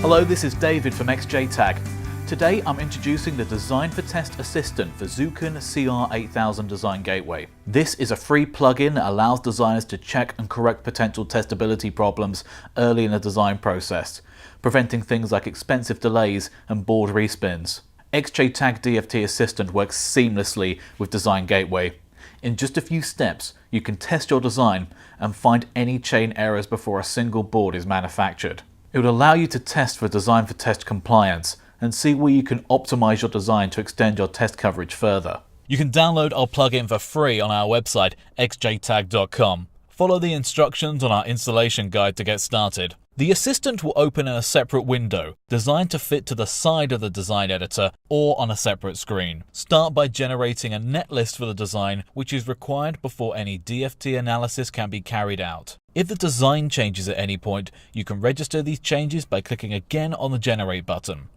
Hello, this is David from XJTAG. Today I'm introducing the Design for Test Assistant for Zuken CR8000 Design Gateway. This is a free plugin that allows designers to check and correct potential testability problems early in the design process, preventing things like expensive delays and board respins. XJTAG DFT Assistant works seamlessly with Design Gateway. In just a few steps, you can test your design and find any chain errors before a single board is manufactured. It will allow you to test for Design for Test compliance and see where you can optimize your design to extend your test coverage further. You can download our plugin for free on our website xjtag.com. Follow the instructions on our installation guide to get started. The assistant will open in a separate window, designed to fit to the side of the design editor or on a separate screen. Start by generating a netlist for the design, which is required before any DFT analysis can be carried out. If the design changes at any point, you can register these changes by clicking again on the Generate button.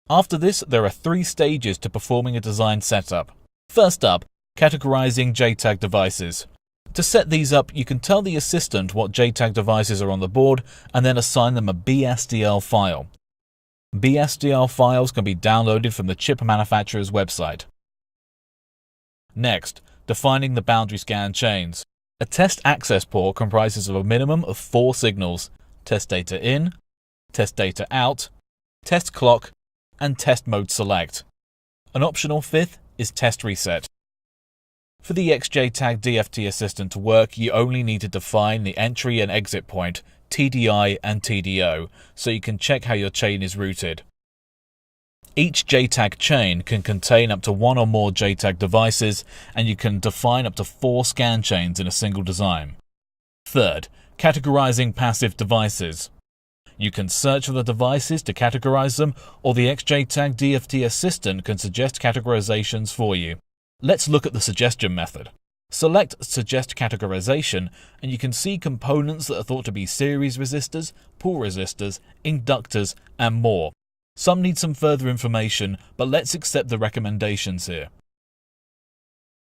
After this, there are 3 stages to performing a design setup. First up, categorizing JTAG devices. To set these up, you can tell the assistant what JTAG devices are on the board and then assign them a BSDL file. BSDL files can be downloaded from the chip manufacturer's website. Next, defining the boundary scan chains. A test access port comprises of a minimum of 4 signals: test data in, test data out, test clock, and test mode select. An optional 5th is test reset. For the XJTAG DFT Assistant to work, you only need to define the entry and exit point, TDI and TDO, so you can check how your chain is routed. Each JTAG chain can contain up to 1 or more JTAG devices, and you can define up to 4 scan chains in a single design. Third, categorizing passive devices. You can search for the devices to categorize them, or the XJTAG DFT Assistant can suggest categorizations for you. Let's look at the suggestion method. Select Suggest Categorization, and you can see components that are thought to be series resistors, pull resistors, inductors, and more. Some need some further information, but let's accept the recommendations here.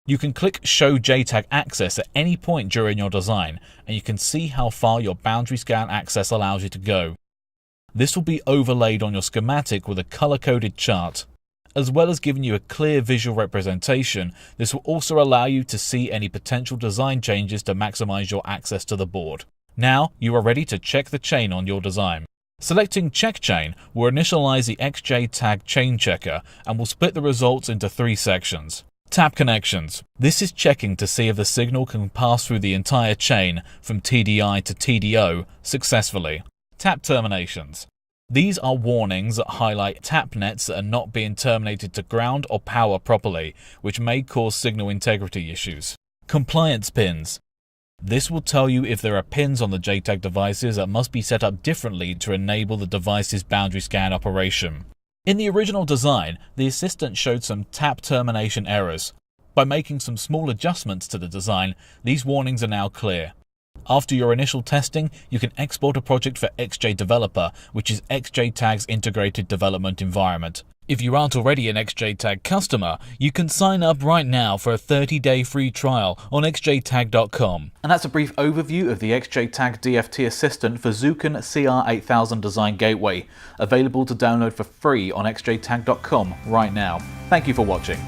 You can click Show JTAG Access at any point during your design, and you can see how far your boundary scan access allows you to go. This will be overlaid on your schematic with a color-coded chart. As well as giving you a clear visual representation, this will also allow you to see any potential design changes to maximize your access to the board. Now you are ready to check the chain on your design. Selecting Check Chain will initialize the XJTAG Chain Checker and will split the results into 3 sections. Tap Connections. This is checking to see if the signal can pass through the entire chain from TDI to TDO successfully. Tap Terminations. These are warnings that highlight tap nets that are not being terminated to ground or power properly, which may cause signal integrity issues. Compliance Pins. This will tell you if there are pins on the JTAG devices that must be set up differently to enable the device's boundary scan operation. In the original design, the assistant showed some tap termination errors. By making some small adjustments to the design, these warnings are now clear. After your initial testing, you can export a project for XJ Developer, which is XJTAG's integrated development environment. If you aren't already an XJTAG customer, you can sign up right now for a 30-day free trial on xjtag.com. And that's a brief overview of the XJTAG DFT Assistant for Zuken CR8000 Design Gateway, available to download for free on xjtag.com right now. Thank you for watching.